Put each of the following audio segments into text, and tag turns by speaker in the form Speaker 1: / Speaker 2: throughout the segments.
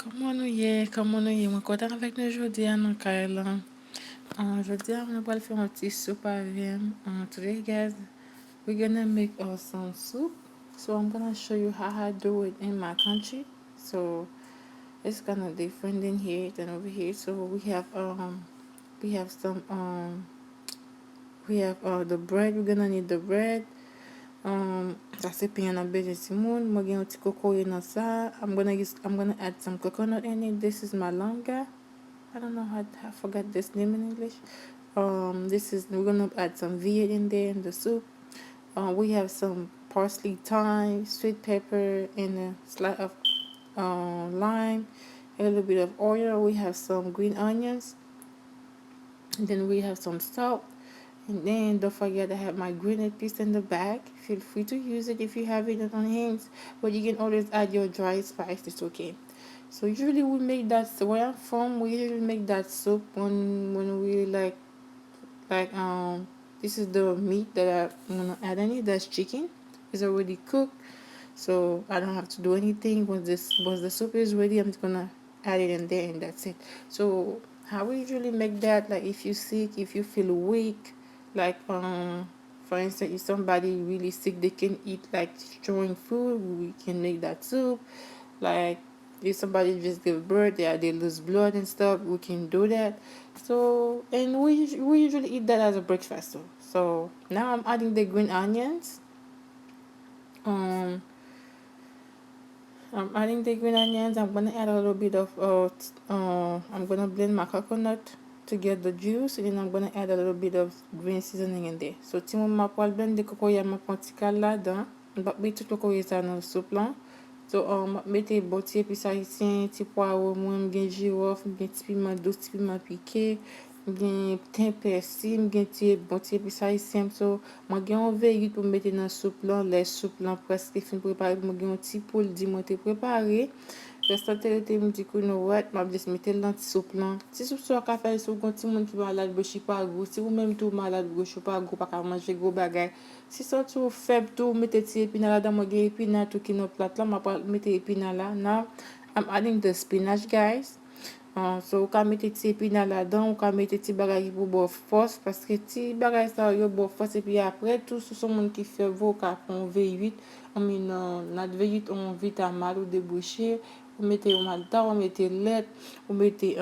Speaker 1: Comment nous y est, moi content avec nous aujourd'hui à nos Kyle. Aujourd'hui, I'm gonna faire un petit soup avec. Today, guys, we're gonna make some soup. So I'm gonna show you how I do it in my country. So it's kind of different in here than over here. So we have some we have the bread. We're gonna need the bread. Ça c'est pain en beige Simone. Moi j'ai un petit coco dans ça. I'm gonna add some coconut in it. This is malanga. I don't know how I forgot this name in English. We're gonna add some V8 in there in the soup. We have some parsley, thyme, sweet pepper, and a slice of lime, a little bit of oil. We have some green onions, and then we have some salt. And then don't forget I have my grenade piece in the back. Feel free to use it if you have it on hands, but you can always add your dry spice. It's okay. So usually we make that. So where I'm from, we usually make that soup when we like this is the meat that I'm gonna add in it. That's chicken. It's already cooked, so I don't have to do anything. Once the soup is ready, I'm just gonna add it in there and that's it. So how we usually make that, like if you're sick, if you feel weak, like for instance, if somebody really sick, they can eat like strong food, we can make that soup. Like if somebody just give birth, they lose blood and stuff, we can do that. So and we usually eat that as a breakfast. So now I'm adding the green onions. um I'm adding the green onions. I'm gonna add a little bit of I'm gonna blend my coconut to get the juice, and then I'm gonna add a little bit of green seasoning in there. So ti moun ma pral blend de kokoya ma pon ti kal la dan. Mbap met tout kokoya sa nan soup lan. So mette boti épices haïtien, ti poivre, mwen gen jirof, gen ti piment douce, ti piment piqué, gen tin persil, gen ti boti épices haïtien. So mwen gen an veyit pou mette nan soup lan, les soup lan preske fin prepare. Mwen gen an ti poul di mwen te prepare. Restante rete mwen di kou nou wat, mwen just mette lan ti soup lan. Ti soup so ka fè sou kon ti moun ki malade bouchi pa gros. Si ou même tou malade bouchi pa gros, pa ka manger gros bagay. Si son tou faible tou, mette ti épinard la dan. Mwen gen épinard tou ki nou plat la, mwen mette épinard la. Now I'm adding the spinach, guys. So ou ka mette ti épinard la dan, ou ka mette ti bagay pou bo force, paske ti bagay sa yo bo force, et puis après tout sou son moun ki fè vo ka pon V8, nat V8 on vite mal ou débouché, ou mette ou malta, ou mette lait, ou mette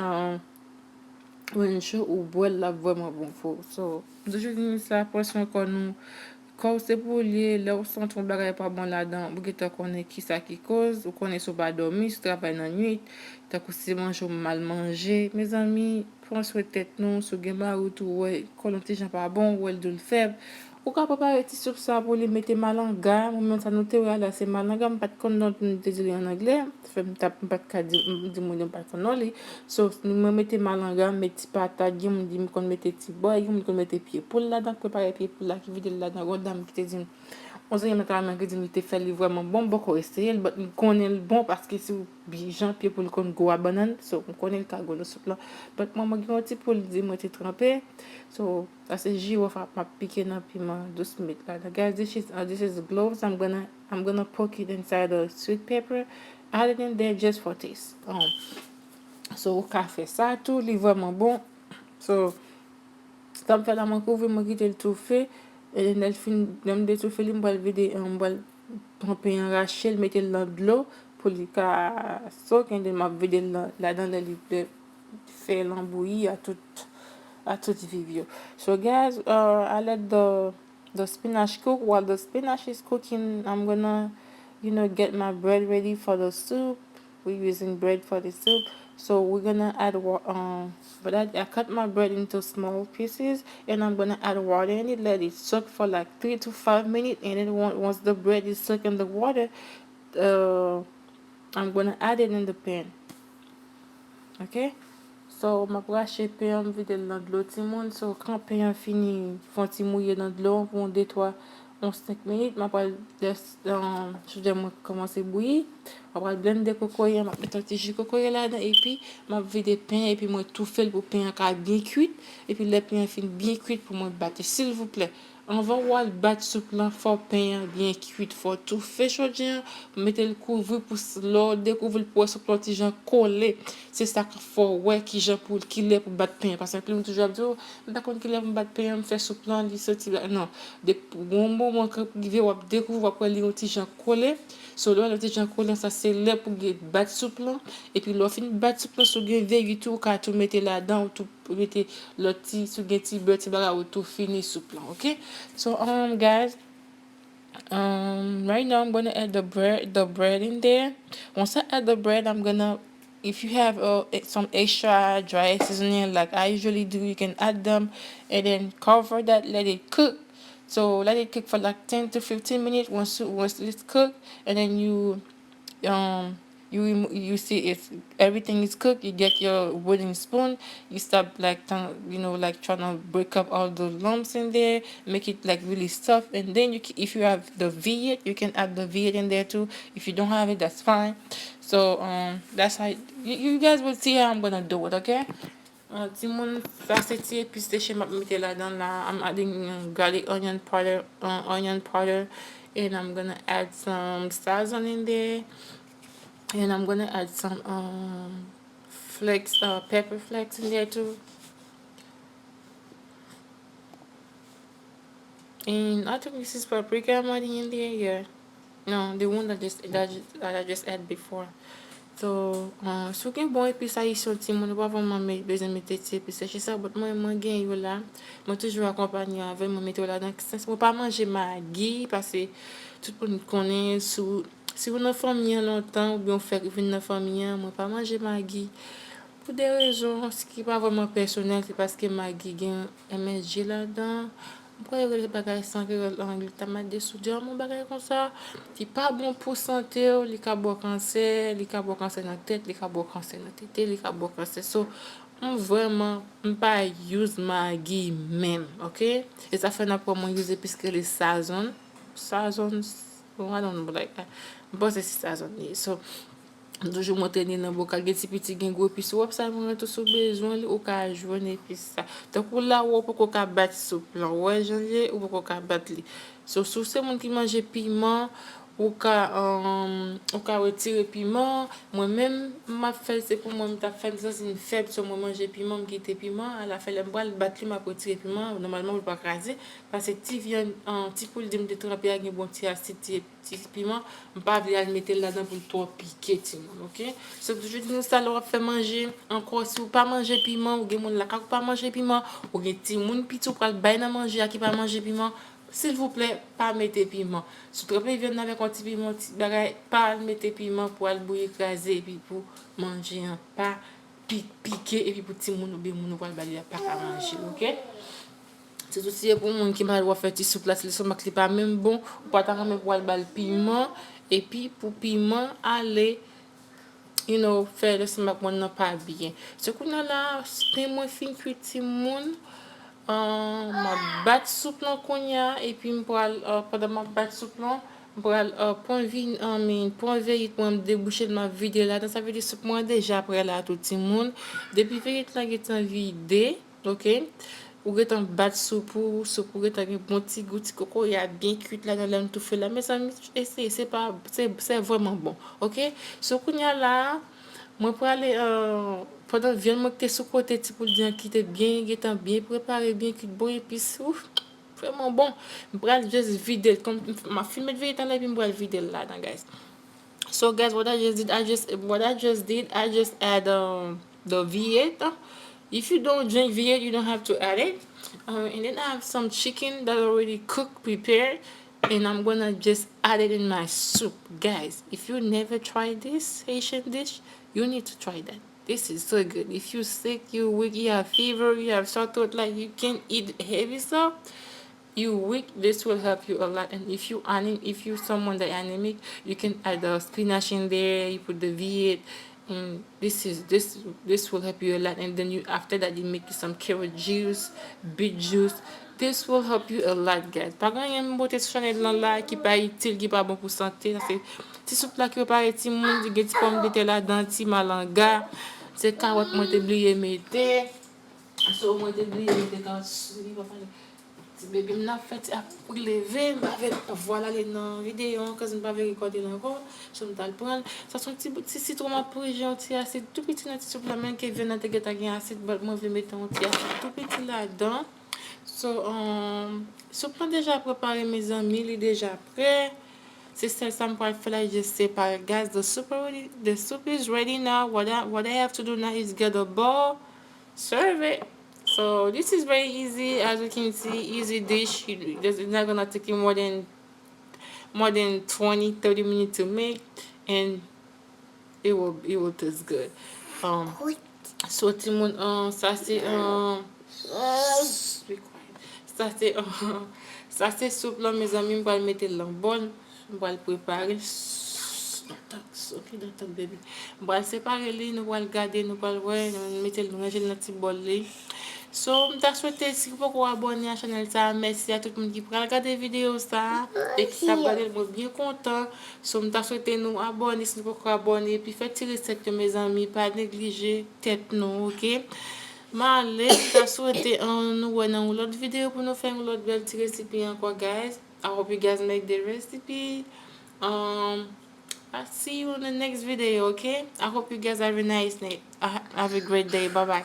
Speaker 1: one show ou boire la vraiment bon fou. So aujourd'hui ça pression qu'on nous quand c'est pour lier là où sont ton bagay pas bon là-dedans, vous que connaît qui ça qui cause, ou connaît so pas dormir, si travail dans nuit, t'as aussi manger mal manger. Mes amis, prends soin tête non, so gen ba ou tout ouais, quand t'es gens pas bon ou elle de le faible. Ou ka préparer ti soup ça pour les mettre malanga, moment ça noté là c'est malanga, pas de connait te dire en anglais, fait pas de di mon pas connait. So nous mettre malanga, mettre patate, gim di kon mettre ti boy, gim kon mettre pied pour là dans préparer pied pour là qui vide là dans dame qui te dit on se met vraiment que dit te fait vraiment bon beaucoup essayer mais connaît le bon parce que si bijan pied pour le kon go banane, so on connaît le cargo le soup là. Mais moi un petit pour le dire moi te trempé. So ça c'est girafe ma piqué dans piment douce minutes là. Guys, this is the gloves. I'm gonna poke it inside the sweet pepper, add it in there just for taste. So ou ka fè ça tout, li vraiment bon. So ça me fait la man couvre moi quitter le tout fait, et elle fin même de tout fait li m'bal vider on bal tremper en rachel mettre dans de l'eau pour li ka soak, et then m'a vider là dans le livre faire l'embouillir à tout vivio. So guys, I let the spinach cook. While the spinach is cooking, I'm gonna get my bread ready for the soup. We're using bread for the soup. So we're gonna add but I cut my bread into small pieces, and I'm gonna add water in it, let it soak for like 3 to 5 minutes, and then once the bread is soaked in the water, I'm gonna add it in the pan. Okay? So ma brache pain vide dans de l'eau ti moun. So quand pain fini font ti mouiller dans de l'eau pour 2 3 5 minutes, ma pral je vais commencer bouillir. Ma pral blender cocoyer, ma mettre un petit jus cocoyer là-dedans, et puis ma vide pain, et puis moi tout fait pour pain ka bien cuit, et puis le pain fin bien cuit pour moi battre s'il vous plaît. Avant ou battre soupe là, faut pain bien cuit, faut tout fait chaud, mettez le couvre pour l'eau, découvrir pour ce petit gens collé. C'est ça qu'il faut ouais qui gens pour qui lait pour battre pain parce que nous toujours dit oh, par contre qui lait pour battre pain, me faire soupe là, il sorti là. Non, des bon moment que vous découvrir après les petits gens collé. So là, le petit gens collé ça c'est lait pour battre soupe là et puis l'on fin battre soupe là sur gain veille tout car tout mettre là-dedans tout mettez le petit sur gain petit beurre petit bagarre ou tout fini soupe là, OK? So guys, right now I'm gonna add the bread in there. Once I add the bread, I'm gonna if you have some extra dry seasoning like I usually do, you can add them and then cover that, let it cook. So let it cook for like 10 to 15 minutes. Once it's cooked, and then um you see if everything is cooked, you get your wooden spoon, you start like like trying to break up all the lumps in there, make it like really soft, and then if you have the V8, you can add the V8 in there too. If you don't have it, that's fine. So that's how you guys will see how I'm gonna do it, okay? Timon faceti pistache mette là-dedans là. I'm adding garlic onion powder, and I'm gonna add some sazon in there. And I'm gonna add some pepper flakes in there too. And I think this is paprika I'm adding in there. Yeah, no, the one that I just add before. So, sou gen bon epis haisyon ti moun, pa vraiment besoin mettre ti epis seche ça, but moi gen yo là. Moi toujours accompagné avec moi mettre là dans sens moi pas manger maggi parce que tout le monde connaît si vous n'en famille longtemps ou bien fait venir dans famille, moi pas manger maggi. Pour des raisons ce qui pas vraiment personnel, c'est parce que maggi gen MSG là-dedans. Pourquoi les bagages sans que glutamate de soudium, mon bagage comme ça, qui pas bon pour santé, les carbo cancer, les carbo cancer dans la tête, les carbo cancer dans la tête, les carbo cancer. So, on vraiment pas use Maggi même, OK? Et ça fait n'importe moi user puisque les sazon, I don't know like that. But c'est sazon. So, toujours monter dans bocal gen ti petit gen gros puis ou ça mon tout sous besoin ou ka joindre puis ça donc là ou pour ka battre soupe là ouais janvier ou pour ka battre li so sous c'est monde qui mange piment ou ka retirer piment moi même m'a fait c'est pour moi m'a fait ça c'est une faible sur moi manger piment me quitter piment à la fin le bras le battre m'a retirer piment normalement pas craser parce que ti viande en ti pour de me tremper avec bon ti acide ti piment pas venir mettre là-dedans pour trop piquer ti OK so je dis nous ça leur fait manger encore si ou pas manger piment ou gen moun la pas manger piment ou gen ti moun petit pour bailler dans manger qui pas manger piment. S'il vous plaît, pas mettre piment. Si vous trouvez viande avec un petit piment, pas mettre piment pour le bouillir écraser et puis pour manger, pas piquer et puis pour petit moun ou bien moun pour le balayer pas à manger, OK? C'est aussi pour moun qui m'a faire petit soupe là, c'est le pas même bon, ou pas tant même pour le bal piment et puis pour piment aller faire le smack mon pas bien. Ce qu'on a là, c'est moins fin cuit petit moun. Ma bat soupe nan konya et puis pendant ma bat soupe nan m'pral point vérité pour me déboucher de ma vidéo là dans ça veut dire soupe moi déjà après là tout le monde depuis vérité là est vidé, OK, ou est en bat soupe ou est un bon petit goût de coco il a bien cuit là dans l'air tout fait là mais ça c'est pas c'est vraiment bon, OK, ce konya là moi pour aller pendant viande moi que sur côté pour dire qui était bien préparé bien qui bon épice ouf vraiment bon pour aller juste vider comme ma filmé de vérité là puis pour aller vider là dedans guys. So guys what I just did I just add the V8. If you don't drink V8 you don't have to add it. And then I have some chicken that already cooked prepared and I'm gonna just add it in my soup. Guys, if you never tried this Haitian dish, you need to try that. This is so good. If you're sick, you're weak, you have fever, you have sore throat, like you can't eat heavy stuff, you weak, this will help you a lot. And if you someone that anemic, you can add the spinach in there, you put the V8, and this will help you a lot. And then you after that you make some carrot juice, beet juice. This will help you a lot, guys. Pas grand yon bote chanel lan la qui pas utile, qui pas bon pour santé. C'est ti soupe là qui prépare ti moun, di ti pomme de terre là dans ti malanga. C'est carotte moi te oublié mettre. So moi te oublié mettre carotte, Baby, m'a fait pour lever, voilà les dans vidéo que je ne pas recorder encore, je me t'al prendre. Ça sont petit citron pour gentil acide tout petit petit supplément qui vient dans te gâteau gain acide, moi je vais mettre un petit acide tout petit là-dedans. So so plan déjà préparé mes amis, il est déjà prêt. C'est celle ça me faire là, je sais pas. Guys, the soup is ready now. What I have to do now is get a bowl, serve it. So this is very easy, as you can see, easy dish. It's not gonna take you more than 20-30 minutes to make, and it will taste good. Um, so Timon, ça c'est be quiet. Ça c'est ça c'est soupe là, mes amis, je vais le mettre dans le bol, je vais le préparer. Ok, don't baby. Je vais le séparer, nous allons le garder, nous allons le mettre dans un petit bol. So, je souhaite si vous pouvez abonner à la chaîne, ça, merci à tout le monde qui prend regarder la vidéo ça et qui t'a regardé, moi bien content. So, je souhaite nous abonner si vous pouvez abonner puis faites tirer cette mes amis, pas négliger tête non, ok? Malé, je souhaite nous voir dans l'autre vidéo pour nous faire une autre belle recipe encore, guys. I hope you guys make the recipe. I'll see you in the next video, okay? I hope you guys have a nice night. Have a great day. Bye bye.